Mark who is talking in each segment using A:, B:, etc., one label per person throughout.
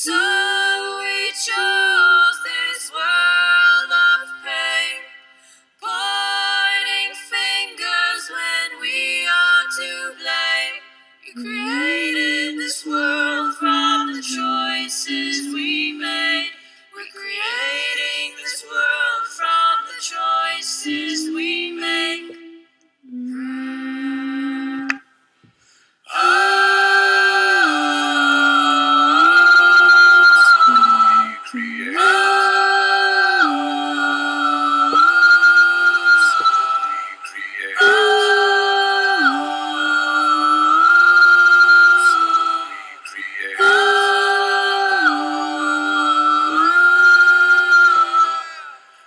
A: so we chose this world of pain, pointing fingers when we are to blame. We created this world from the choices we made. We're creating this world from the choices we make.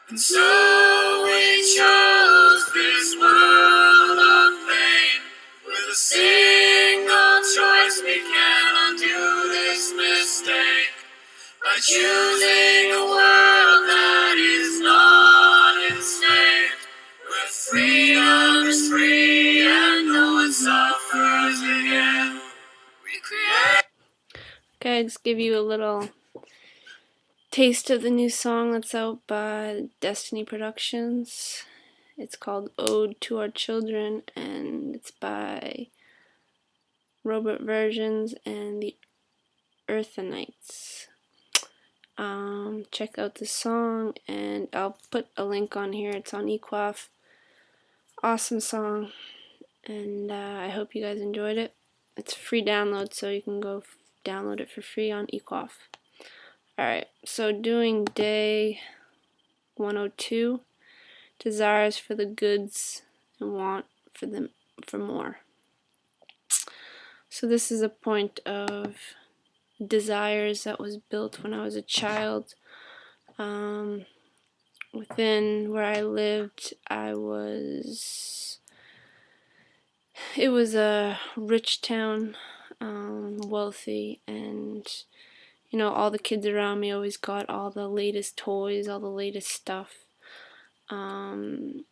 A: And so we chose this world of pain. With a single choice we can undo this mistake. By choosing a world that is not enslaved, where freedom is free and no one suffers again. We create. Okay, I'll just give you a little taste of the new song that's out by Desteni Productions. It's called Ode to Our Children, and it's by Robert Versions and the Earthanites. Check out the song, and I'll put a link on here. It's on eqafe. Awesome song, and I hope you guys enjoyed it. It's a free download, so you can go download it for free on eqafe. Alright, so doing day 102, desires for the goods and want for more. So this is a point of desires that was built when I was a child. Within where I lived, it was a rich town, wealthy, and you know, all the kids around me always got all the latest toys, all the latest stuff. And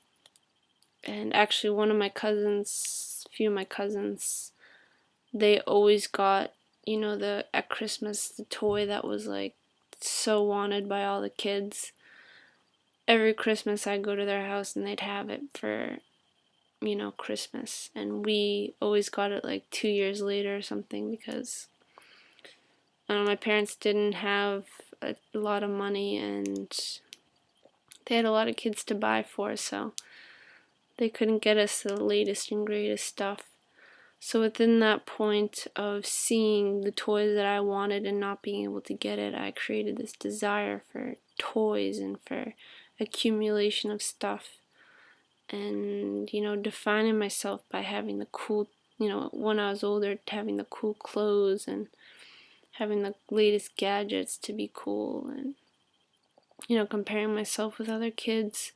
A: actually one of my cousins, a few of my cousins, they always got, you know, at Christmas, the toy that was like so wanted by all the kids. Every Christmas I'd go to their house and they'd have it for, you know, Christmas. And we always got it like 2 years later or something, because my parents didn't have a lot of money and they had a lot of kids to buy for, so they couldn't get us the latest and greatest stuff. So within that point of seeing the toys that I wanted and not being able to get it, I created this desire for toys and for accumulation of stuff. And, you know, defining myself by having the cool, you know, when I was older, having the cool clothes and having the latest gadgets to be cool, and, you know, comparing myself with other kids.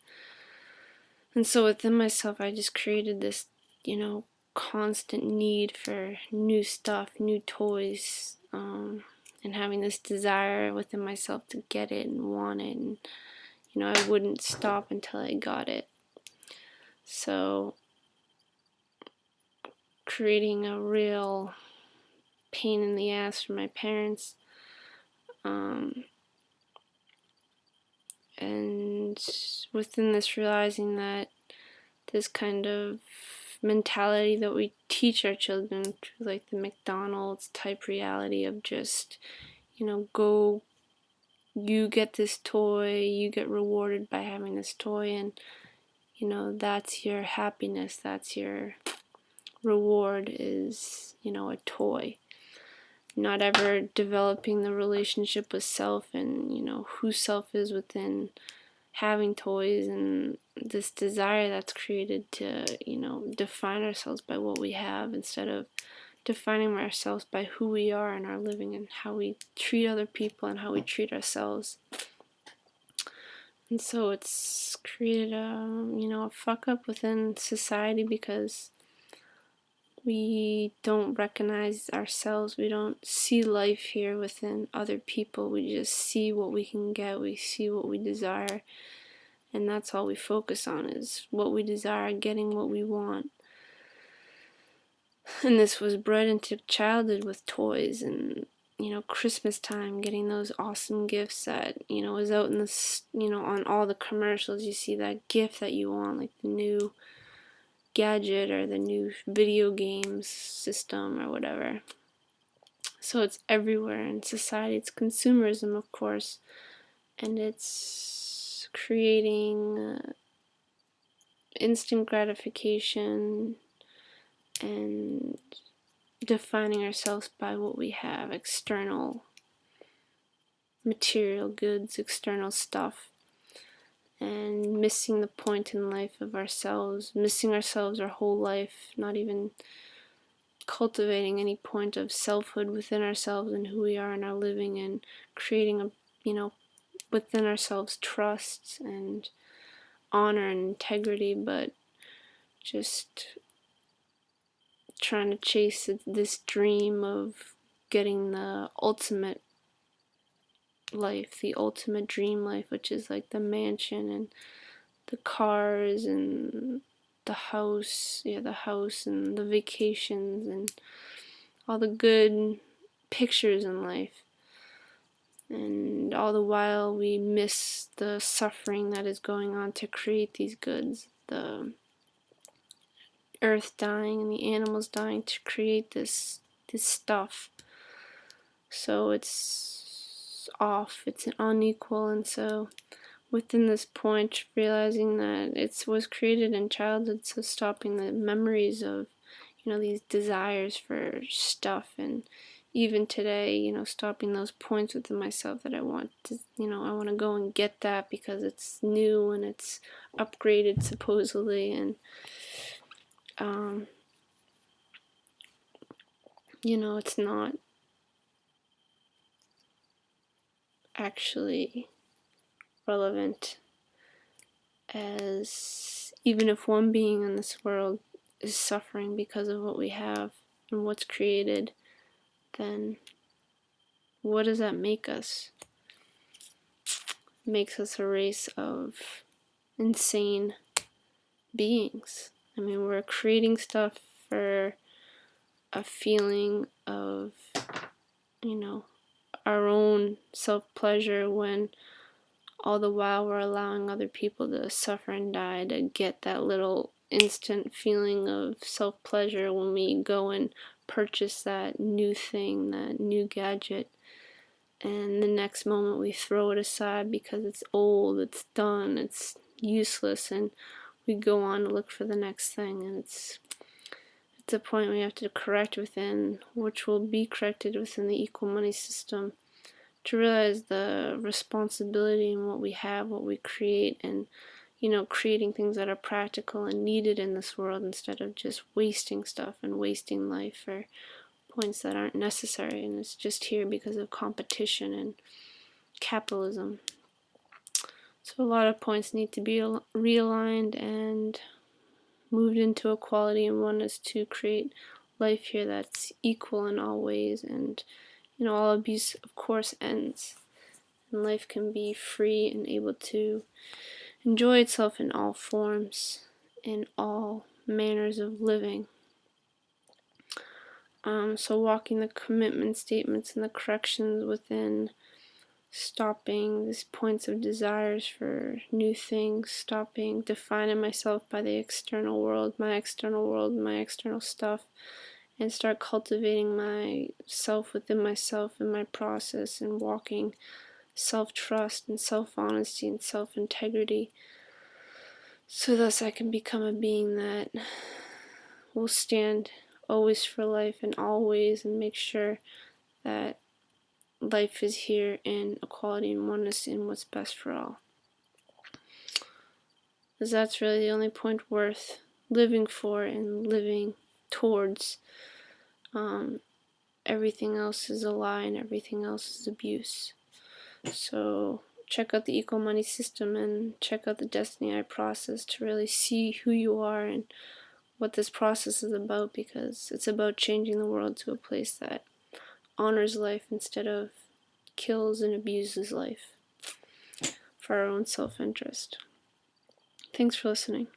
A: And so within myself, I just created this, you know, constant need for new stuff, new toys, and having this desire within myself to get it and want it, and, you know, I wouldn't stop until I got it. So creating a real pain in the ass for my parents, and within this realizing that this kind of mentality that we teach our children through like the McDonald's type reality of just, you know, go, you get this toy, you get rewarded by having this toy, and, you know, that's your happiness, that's your reward, is, you know, a toy. Not ever developing the relationship with self and, you know, who self is within having toys, and this desire that's created to, you know, define ourselves by what we have instead of defining ourselves by who we are in our living and how we treat other people and how we treat ourselves. And so it's created a, you know, a fuck up within society, because we don't recognize ourselves, we don't see life here within other people, we just see what we can get, we see what we desire, and that's all we focus on, is what we desire, getting what we want. And this was bred into childhood with toys, and Christmas time, getting those awesome gifts that, is out in on all the commercials. You see that gift that you want, like the new gadget or the new video games system or whatever. So it's everywhere in society. It's consumerism, of course, and it's creating instant gratification and defining ourselves by what we have, external material goods, external stuff, and missing the point in life of ourselves, missing ourselves our whole life, not even cultivating any point of selfhood within ourselves and who we are in our living, and creating within ourselves trust and honor and integrity, but just trying to chase this dream of getting the ultimate life, the ultimate dream life, which is like the mansion and the cars and the house, and the vacations and all the good pictures in life. And all the while we miss the suffering that is going on to create these goods, the earth dying and the animals dying to create this stuff. So it's off, it's unequal, and so within this point, realizing that it was created in childhood, so stopping the memories of, these desires for stuff, and even today, stopping those points within myself that I want to, I want to go and get that because it's new and it's upgraded supposedly, and it's not actually relevant, as even if one being in this world is suffering because of what we have and what's created, then what does that make us? It makes us a race of insane beings. I mean, we're creating stuff for a feeling of, our own self-pleasure, when all the while we're allowing other people to suffer and die to get that little instant feeling of self-pleasure when we go and purchase that new thing, that new gadget, and the next moment we throw it aside because it's old, it's done, it's useless, and we go on to look for the next thing. And it's a point we have to correct within, which will be corrected within the equal money system, to realize the responsibility in what we have, what we create, and creating things that are practical and needed in this world, instead of just wasting stuff and wasting life for points that aren't necessary, and it's just here because of competition and capitalism. So a lot of points need to be realigned and moved into equality and oneness to create life here that's equal in all ways, and all abuse of course ends, and life can be free and able to enjoy itself in all forms, in all manners of living. So walking the commitment statements and the corrections within, stopping these points of desires for new things, stopping defining myself by the external world, my external stuff, and start cultivating myself within myself in my process, and walking self-trust and self-honesty and self-integrity, so thus I can become a being that will stand always for life and always, and make sure that life is here in equality and oneness in what's best for all. Because that's really the only point worth living for and living towards. Everything else is a lie and everything else is abuse. So check out the equal money system and check out the Desteni process to really see who you are and what this process is about, because it's about changing the world to a place that honors life instead of kills and abuses life for our own self-interest. Thanks for listening.